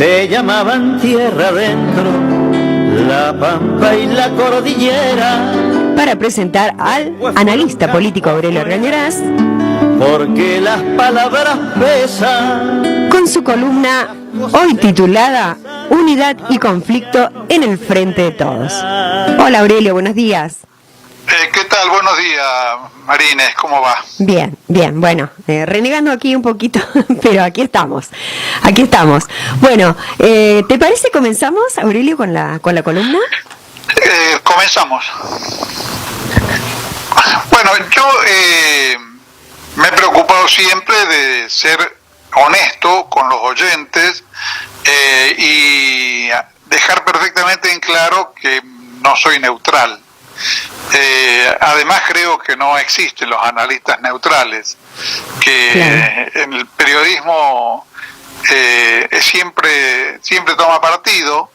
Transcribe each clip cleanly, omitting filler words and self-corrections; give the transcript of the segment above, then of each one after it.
se llamaban tierra adentro, la pampa y la cordillera. Para presentar al analista político Aurelio Argañarás, porque las palabras pesan, con su columna hoy titulada Unidad y conflicto en el frente de todos. Hola Aurelio, buenos días. ¿Qué tal? Buenos días, Marines, ¿cómo va? Bien, bueno, renegando aquí un poquito, pero aquí estamos. Bueno, ¿te parece comenzamos, Aurelio, con la columna? Comenzamos. Bueno, yo me he preocupado siempre de ser honesto con los oyentes y dejar perfectamente en claro que no soy neutral. Además creo que no existen los analistas neutrales, que claro, en el periodismo siempre toma partido.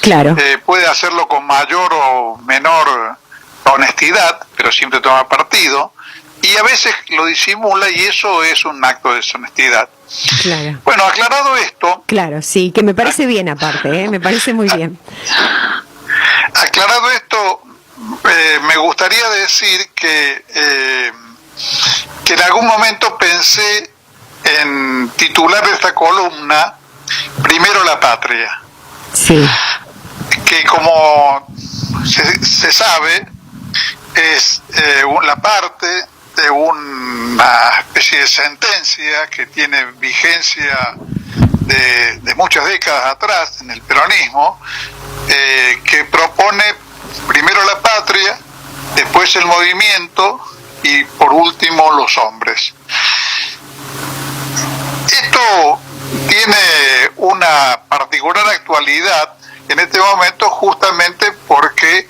Claro. Puede hacerlo con mayor o menor honestidad, pero siempre toma partido, y a veces lo disimula, y eso es un acto de deshonestidad. Claro. Bueno, aclarado esto... Claro, sí, que me parece bien aparte, me parece muy bien. Aclarado esto, me gustaría decir que en algún momento pensé en titular esta columna Primero la Patria. Sí. Que como se sabe, es la parte de una especie de sentencia que tiene vigencia de muchas décadas atrás en el peronismo, que propone primero la patria, después el movimiento y por último los hombres. Esto tiene una particular actualidad en este momento justamente porque,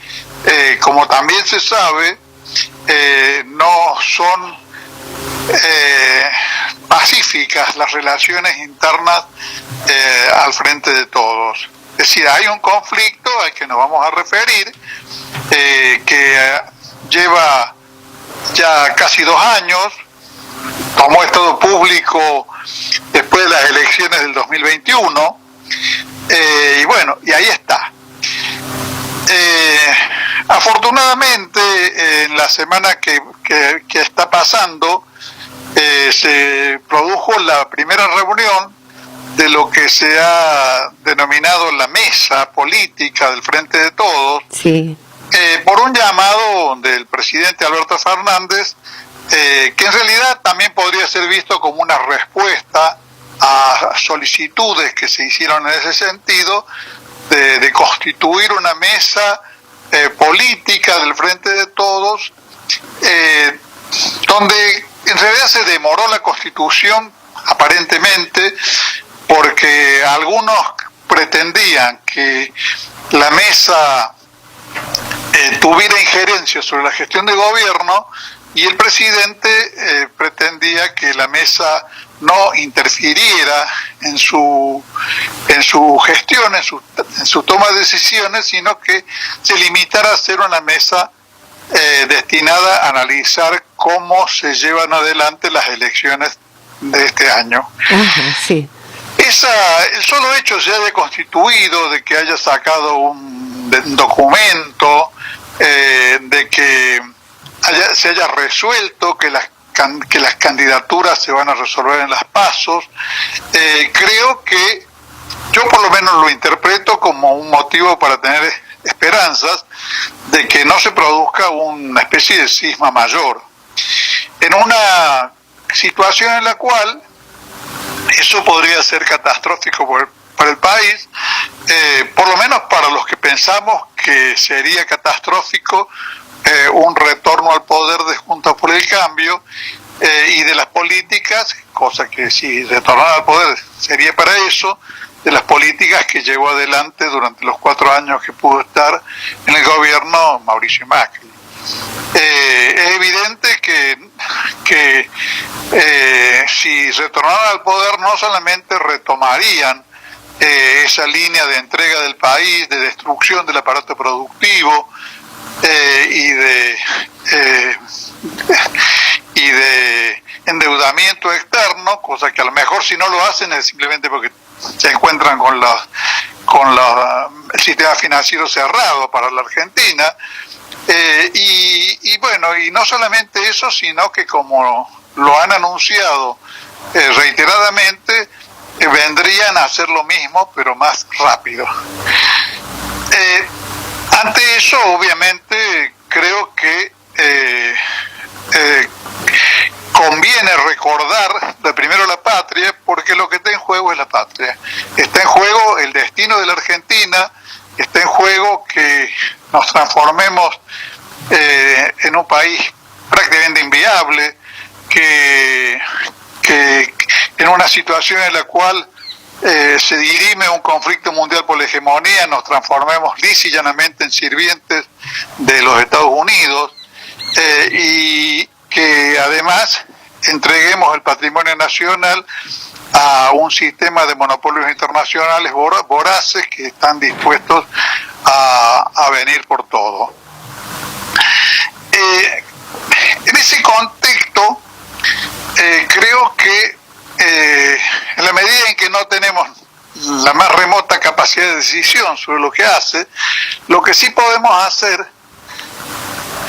como también se sabe, no son pacíficas las relaciones internas al frente de todos. Es decir, hay un conflicto al que nos vamos a referir, que lleva ya casi 2 años, tomó estado público después de las elecciones del 2021, y bueno, y ahí está. Afortunadamente, en la semana que está pasando, se produjo la primera reunión de lo que se ha denominado la mesa política del Frente de Todos, sí, por un llamado del presidente Alberto Fernández, que en realidad también podría ser visto como una respuesta a solicitudes que se hicieron en ese sentido, de constituir una mesa política del Frente de Todos, donde en realidad se demoró la constitución, aparentemente, porque algunos pretendían que la mesa tuviera injerencia sobre la gestión de gobierno, y el presidente pretendía que la mesa no interfiriera en su gestión, en su toma de decisiones, sino que se limitara a ser una mesa destinada a analizar cómo se llevan adelante las elecciones de este año. Ajá, sí. El solo hecho de se haya constituido, de que haya sacado un documento, de que se haya resuelto que las candidaturas se van a resolver en las PASO, creo que yo por lo menos lo interpreto como un motivo para tener esperanzas de que no se produzca una especie de cisma mayor. En una situación en la cual eso podría ser catastrófico para el país, por lo menos para los que pensamos que sería catastrófico un retorno al poder de Juntos por el Cambio y de las políticas, cosa que si retornara al poder sería para eso, de las políticas que llevó adelante durante los 4 años que pudo estar en el gobierno Mauricio Macri. Es evidente que si retornaran al poder no solamente retomarían esa línea de entrega del país, de destrucción del aparato productivo y de endeudamiento externo, cosa que a lo mejor si no lo hacen es simplemente porque se encuentran el sistema financiero cerrado para la Argentina. Y bueno, y no solamente eso, sino que como lo han anunciado reiteradamente, vendrían a hacer lo mismo, pero más rápido. Ante eso, obviamente, creo que conviene recordar primero la patria, porque lo que está en juego es la patria. Está en juego el destino de la Argentina, está en juego que nos transformemos en un país prácticamente inviable, que en una situación en la cual se dirime un conflicto mundial por la hegemonía, nos transformemos lisa y llanamente en sirvientes de los Estados Unidos, y que además entreguemos el patrimonio nacional a un sistema de monopolios internacionales voraces que están dispuestos a venir por todo. En ese contexto, creo que en la medida en que no tenemos la más remota capacidad de decisión sobre lo que hace, lo que sí podemos hacer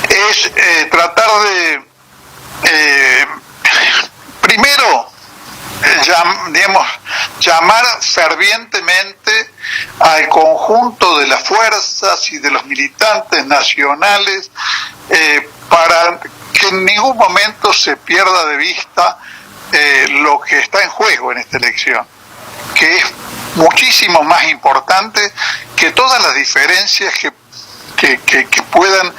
es tratar de primero llamar fervientemente al conjunto de las fuerzas y de los militantes nacionales para que en ningún momento se pierda de vista lo que está en juego en esta elección, que es muchísimo más importante que todas las diferencias que puedan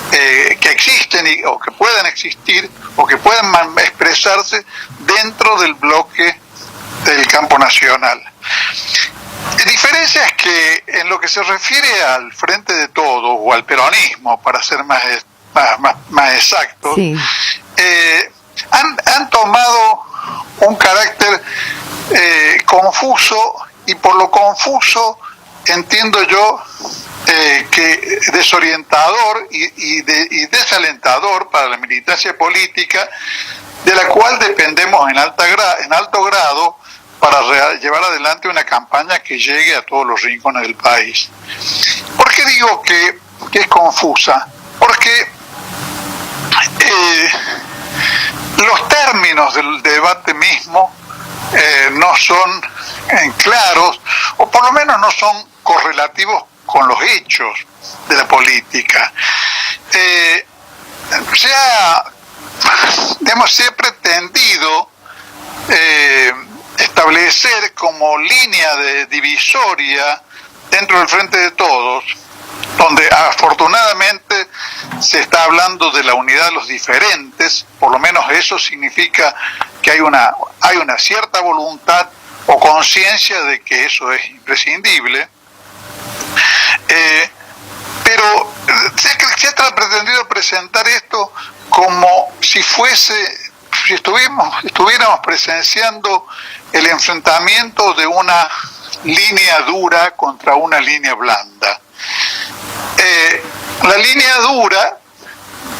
que existen o que puedan existir o que puedan expresarse dentro del bloque del campo nacional. Diferencias que en lo que se refiere al Frente de Todos o al peronismo, para ser más exactos, sí, han tomado un carácter confuso, y por lo confuso entiendo yo que desorientador y desalentador para la militancia política, de la cual dependemos en alto grado para llevar adelante una campaña que llegue a todos los rincones del país. ¿Por qué digo que es confusa? Porque los términos del debate mismo no son claros, o por lo menos no son correlativos con los hechos de la política. Se ha pretendido establecer como línea de divisoria dentro del Frente de Todos, donde afortunadamente se está hablando de la unidad de los diferentes. Por lo menos eso significa que hay una cierta voluntad o conciencia de que eso es imprescindible, pero se ha pretendido presentar esto como si estuviéramos presenciando el enfrentamiento de una línea dura contra una línea blanda. La línea dura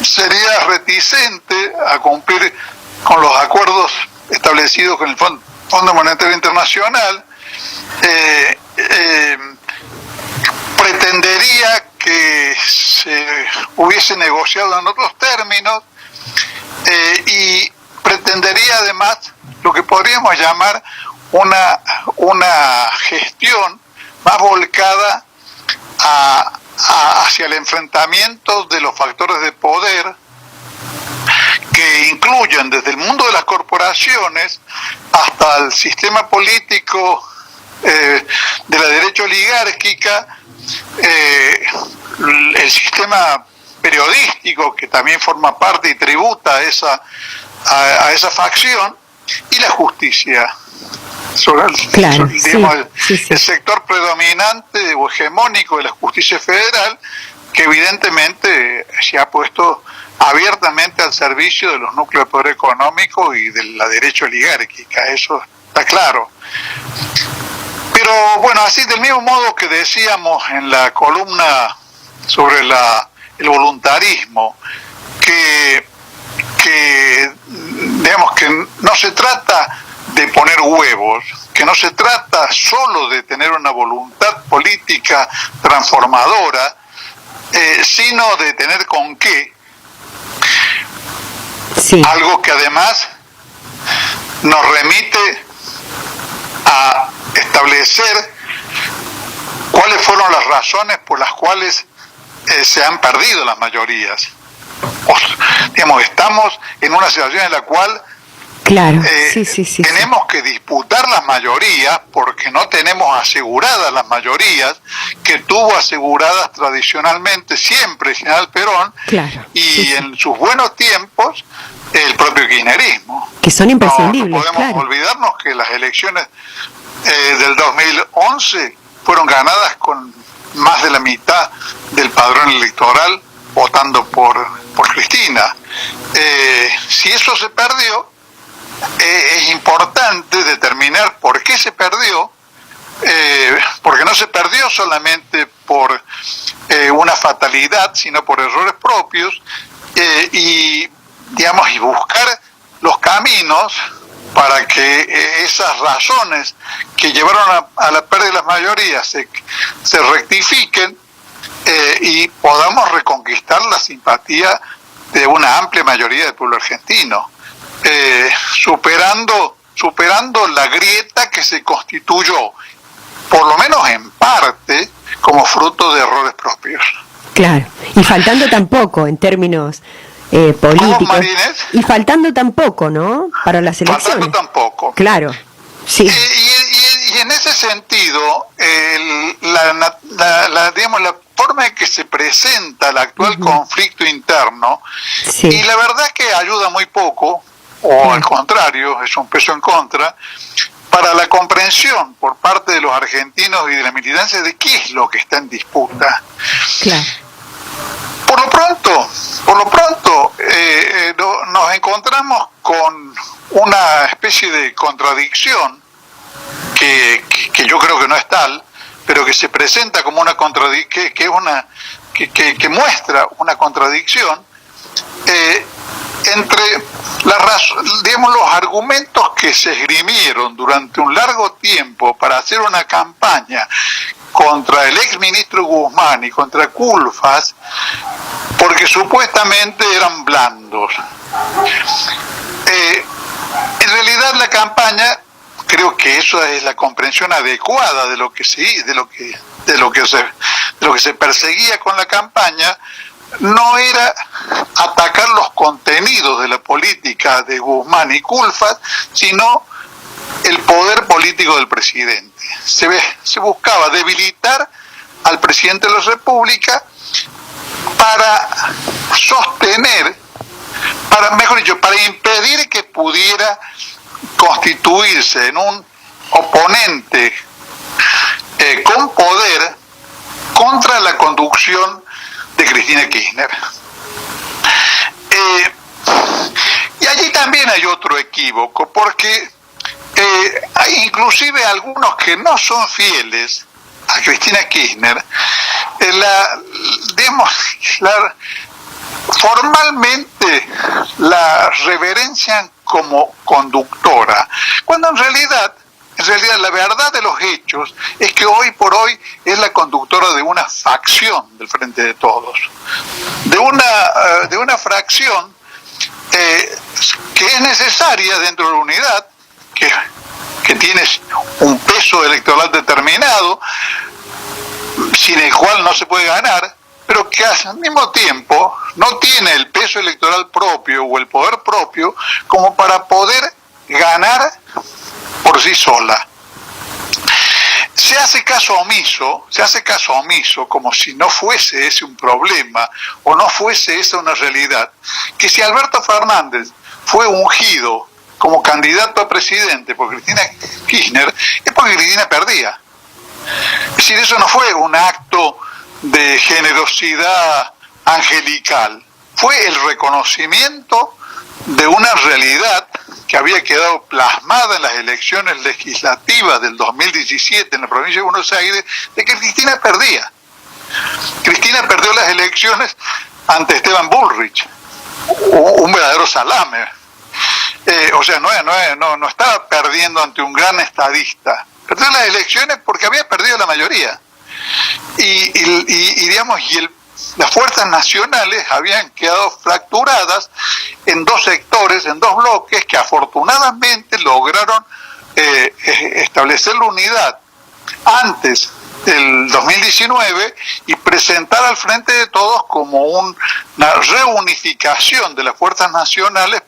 sería reticente a cumplir con los acuerdos establecidos con el Fondo Monetario Internacional, pretendería que se hubiese negociado en otros términos, y pretendería además lo que podríamos llamar una gestión más volcada hacia el enfrentamiento de los factores de poder, que incluyen desde el mundo de las corporaciones hasta el sistema político de la derecha oligárquica, el sistema periodístico, que también forma parte y tributa a esa facción, y la justicia. El sector predominante o hegemónico de la justicia federal, que evidentemente se ha puesto abiertamente al servicio de los núcleos de poder económico y de la derecha oligárquica, eso está claro. Pero bueno, así del mismo modo que decíamos en la columna sobre el voluntarismo, que digamos que no se trata de poner huevos, que no se trata solo de tener una voluntad política transformadora, sino de tener con qué. Sí. Algo que además nos remite a establecer cuáles fueron las razones por las cuales se han perdido las mayorías. Digamos, estamos en una situación en la cual Claro, sí. tenemos que disputar las mayorías porque no tenemos aseguradas las mayorías que tuvo aseguradas tradicionalmente siempre el general Perón, Claro, y en sus buenos tiempos el propio kirchnerismo. Que son imprescindibles, No podemos claro. olvidarnos que las elecciones del 2011 fueron ganadas con más de la mitad del padrón electoral votando por Cristina. Si eso se perdió, es importante determinar por qué se perdió, porque no se perdió solamente por una fatalidad, sino por errores propios, y buscar los caminos para que esas razones que llevaron a la pérdida de las mayorías se rectifiquen, y podamos reconquistar la simpatía de una amplia mayoría del pueblo argentino, superando la grieta que se constituyó, por lo menos en parte, como fruto de errores propios. Claro, y faltando tampoco en términos políticos. Marínez? Y faltando tampoco, ¿no? Para las elecciones. Faltando tampoco. Claro, sí. Y en ese sentido, la forma en que se presenta el actual conflicto interno, Sí. y la verdad es que ayuda muy poco, o al contrario, es un peso en contra, para la comprensión por parte de los argentinos y de la militancia de qué es lo que está en disputa. Claro. Por lo pronto, nos encontramos con una especie de contradicción que yo creo que no es tal, pero que se presenta como una contradicción, que muestra una contradicción entre los argumentos que se esgrimieron durante un largo tiempo para hacer una campaña contra el ex ministro Guzmán y contra Culfas, porque supuestamente eran blandos. En realidad la campaña, creo que eso es la comprensión adecuada de lo que se perseguía con la campaña, no era atacar los contenidos de la política de Guzmán y Culfas, sino el poder político del presidente. Se buscaba debilitar al presidente de la República para sostener, para impedir que pudiera constituirse en un oponente con poder contra la conducción de Cristina Kirchner. Y allí también hay otro equívoco, porque hay inclusive algunos que no son fieles a Cristina Kirchner, formalmente la reverencian como conductora, cuando en realidad la verdad de los hechos es que hoy por hoy es la conductora de una facción del Frente de Todos, de una fracción que es necesaria dentro de la unidad, que tiene un peso electoral determinado, sin el cual no se puede ganar, pero que al mismo tiempo no tiene el peso electoral propio o el poder propio como para poder ganar por sí sola. Se hace caso omiso como si no fuese ese un problema o no fuese esa una realidad, que si Alberto Fernández fue ungido como candidato a presidente por Cristina Kirchner, es porque Cristina perdía. Es decir, eso no fue un acto de generosidad angelical, fue el reconocimiento de una realidad que había quedado plasmada en las elecciones legislativas del 2017 en la provincia de Buenos Aires, de que Cristina perdía. Cristina perdió las elecciones ante Esteban Bullrich, un verdadero salame. o sea, no estaba perdiendo ante un gran estadista. Perdió las elecciones porque había perdido la mayoría. Las fuerzas nacionales habían quedado fracturadas en dos sectores, en dos bloques, que afortunadamente lograron establecer la unidad antes del 2019 y presentar al Frente de Todos como una reunificación de las fuerzas nacionales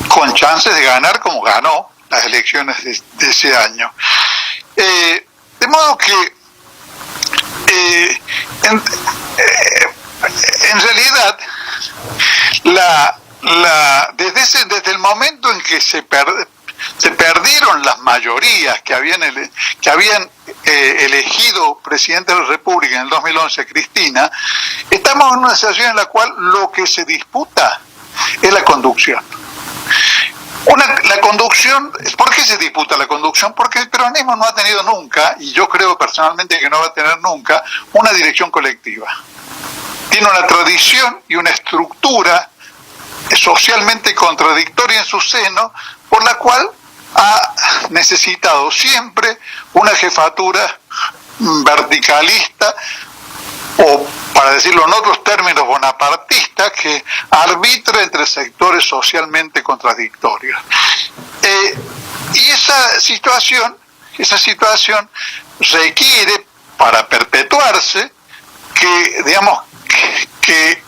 con chances de ganar como ganó las elecciones de ese año. De modo que en realidad desde el momento en que se perdieron las mayorías que habían elegido presidente de la República en el 2011, Cristina, estamos en una situación en la cual lo que se disputa es la conducción. La conducción, ¿por qué se disputa la conducción? Porque el peronismo no ha tenido nunca, y yo creo personalmente que no va a tener nunca, una dirección colectiva. Tiene una tradición y una estructura socialmente contradictoria en su seno, por la cual ha necesitado siempre una jefatura verticalista, o para decirlo en otros términos, bonapartista, que arbitra entre sectores socialmente contradictorios. Y esa situación requiere, para perpetuarse, que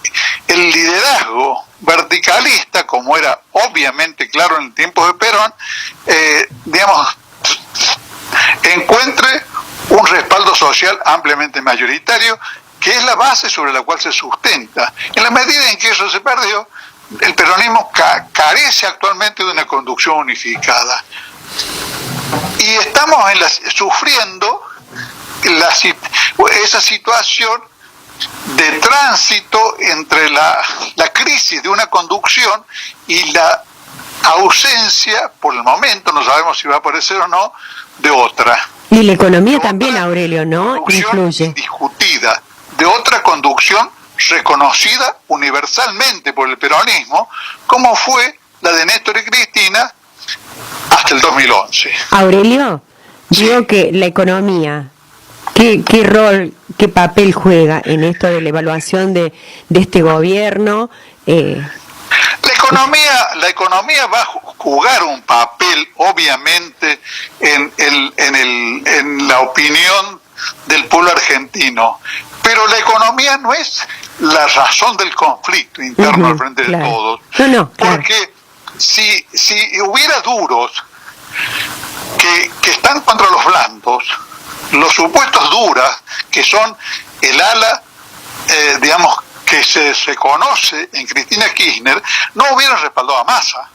el liderazgo verticalista, como era obviamente claro en el tiempo de Perón, encuentre un respaldo social ampliamente mayoritario, que es la base sobre la cual se sustenta. En la medida en que eso se perdió, el peronismo carece actualmente de una conducción unificada. Y estamos sufriendo esa situación de tránsito entre la crisis de una conducción y la ausencia, por el momento, no sabemos si va a aparecer o no, de otra. Y la economía también, Aurelio, ¿no? Influye. Discutida, de otra conducción reconocida universalmente por el peronismo, como fue la de Néstor y Cristina hasta el 2011. Aurelio, digo que la economía, ¿qué rol, qué papel juega en esto de la evaluación de este gobierno? La economía va a jugar un papel, obviamente, en la opinión del pueblo argentino, pero la economía no es la razón del conflicto interno al Frente de Todos. Claro. Porque si hubiera duros que están contra los blandos, los supuestos duras, que son el ala, que se reconoce en Cristina Kirchner, no hubieran respaldado a Massa.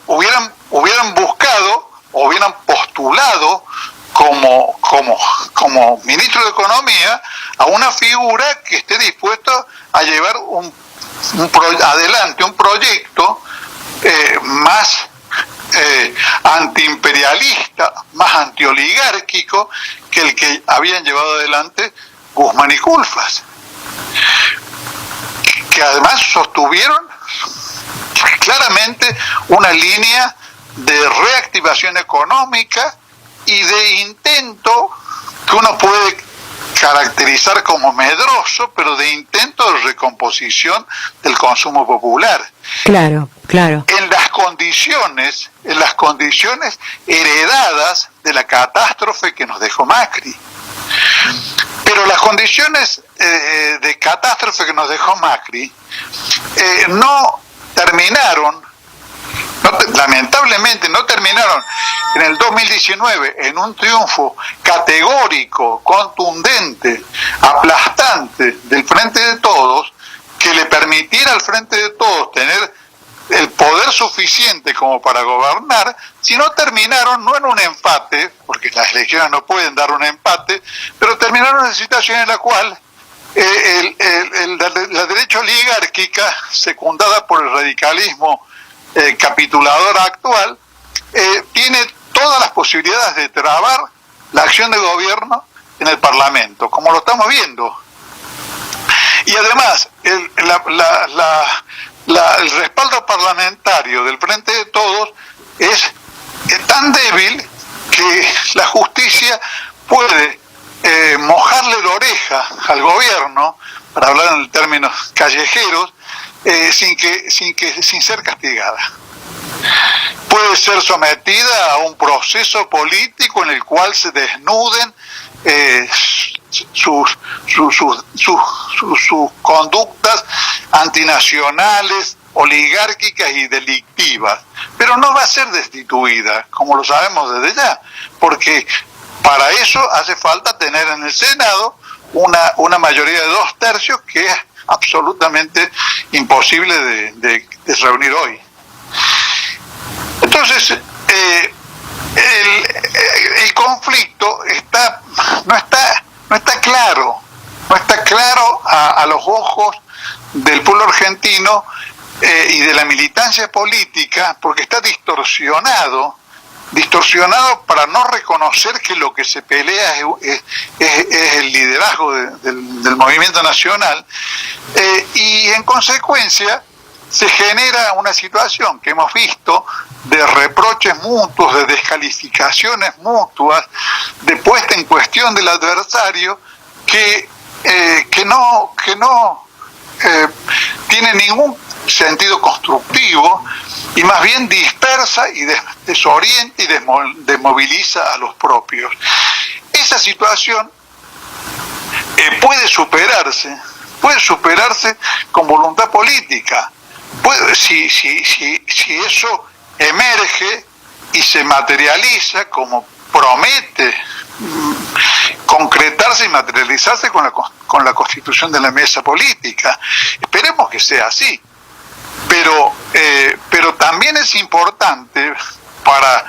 Hubieran buscado, hubieran postulado como ministro de Economía a una figura que esté dispuesto a llevar adelante un proyecto más antiimperialista, más antioligárquico que el que habían llevado adelante Guzmán y Culfas, que además sostuvieron claramente una línea de reactivación económica y de intento que uno puede caracterizar como medroso, pero de intento de recomposición del consumo popular. Claro. En las condiciones heredadas de la catástrofe que nos dejó Macri. Pero las condiciones de catástrofe que nos dejó Macri lamentablemente no terminaron en el 2019 en un triunfo categórico, contundente, aplastante del Frente de Todos, que le permitiera al Frente de Todos tener el poder suficiente como para gobernar, sino terminaron no en un empate, porque las elecciones no pueden dar un empate, pero terminaron en una situación en la cual la derecha oligárquica, secundada por el radicalismo capitulador actual, tiene todas las posibilidades de trabar la acción de gobierno en el Parlamento, como lo estamos viendo. Y además, el respaldo parlamentario del Frente de Todos es tan débil que la justicia puede mojarle la oreja al gobierno, para hablar en términos callejeros, sin ser castigada. Puede ser sometida a un proceso político en el cual se desnuden sus conductas antinacionales, oligárquicas y delictivas, pero no va a ser destituida, como lo sabemos desde ya, porque para eso hace falta tener en el Senado una mayoría de 2/3, que es absolutamente imposible de reunir hoy. Entonces, el conflicto no está claro a los ojos del pueblo argentino y de la militancia política, porque está distorsionado para no reconocer que lo que se pelea es el liderazgo del movimiento nacional, y en consecuencia se genera una situación que hemos visto de reproches mutuos, de descalificaciones mutuas, de puesta en cuestión del adversario, que no tiene ningún sentido constructivo, y más bien dispersa y desorienta y desmoviliza a los propios. Esa situación puede superarse con voluntad política. Si eso emerge y se materializa como promete concretarse y materializarse con la constitución de la mesa política. Esperemos que sea así, pero también es importante para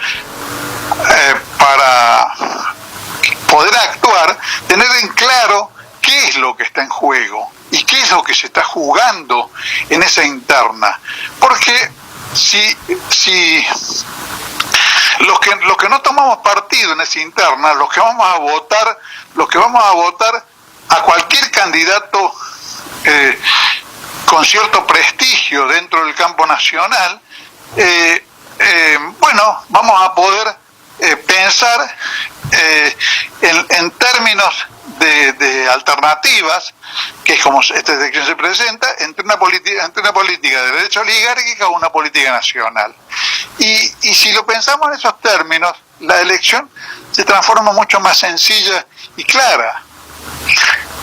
poder actuar, tener en claro qué es lo que está en juego y qué es lo que se está jugando en esa interna, porque si los que no tomamos partido en esa interna, los que vamos a votar a cualquier candidato con cierto prestigio dentro del campo nacional, vamos a poder pensar en términos de alternativas, que es como esta elección se presenta, entre una política de derecha oligárquica o una política nacional. Y si lo pensamos en esos términos, la elección se transforma mucho más sencilla y clara.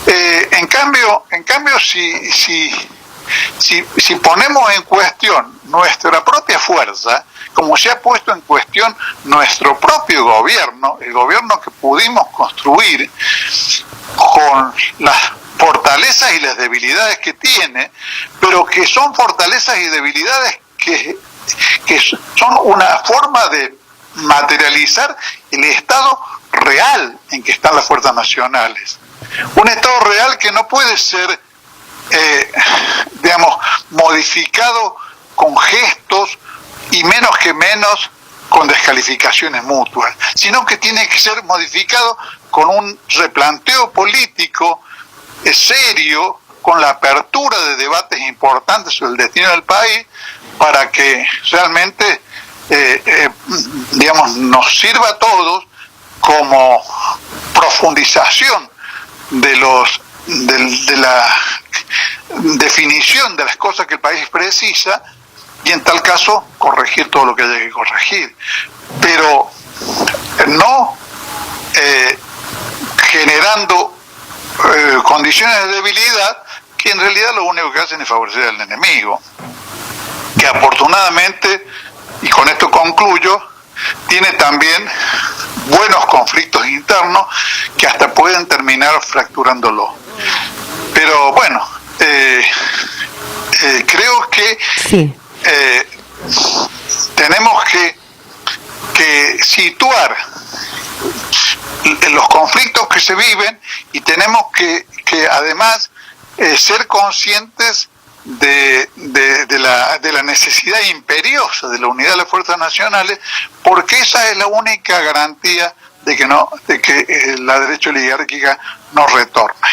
En cambio, si ponemos en cuestión nuestra propia fuerza, como se ha puesto en cuestión nuestro propio gobierno, el gobierno que pudimos construir con las fortalezas y las debilidades que tiene, pero que son fortalezas y debilidades que son una forma de materializar el estado real en que están las fuerzas nacionales. Un estado real que no puede ser, modificado con gestos y menos con descalificaciones mutuas, sino que tiene que ser modificado con un replanteo político serio, con la apertura de debates importantes sobre el destino del país, para que realmente nos sirva a todos como profundización de la definición de las cosas que el país precisa, y en tal caso corregir todo lo que haya que corregir, pero no generando condiciones de debilidad que en realidad lo único que hacen es favorecer al enemigo, que afortunadamente, y con esto concluyo, tiene también buenos conflictos internos que hasta pueden terminar fracturándolo. Pero bueno, creo que sí. Tenemos que situar los conflictos que se viven, y tenemos que además ser conscientes de la necesidad imperiosa de la unidad de las fuerzas nacionales, porque esa es la única garantía de que la derecha oligárquica no retorne.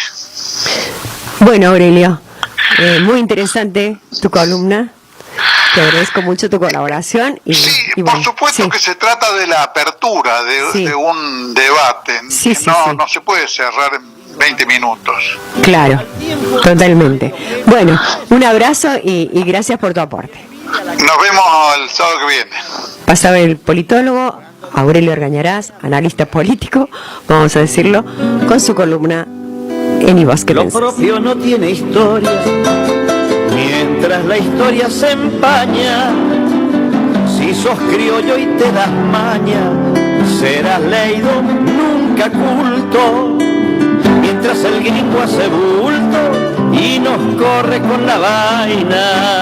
Bueno, Aurelio, Muy interesante tu columna. Te agradezco mucho tu colaboración. Sí, y por bueno, supuesto sí. que se trata de la apertura Sí. de un debate. Sí, sí, no, sí. no se puede cerrar en 20 minutos. Claro, totalmente. Bueno, un abrazo y gracias por tu aporte. Nos vemos el sábado que viene. Pasaba el politólogo Aurelio Argañarás, analista político, vamos a decirlo, con su columna En y vos qué Lo pensás. propio no tiene historia, mientras la historia se empaña. Si sos criollo y te das maña, serás leído, nunca culto. Mientras el gringo hace bulto y nos corre con la vaina.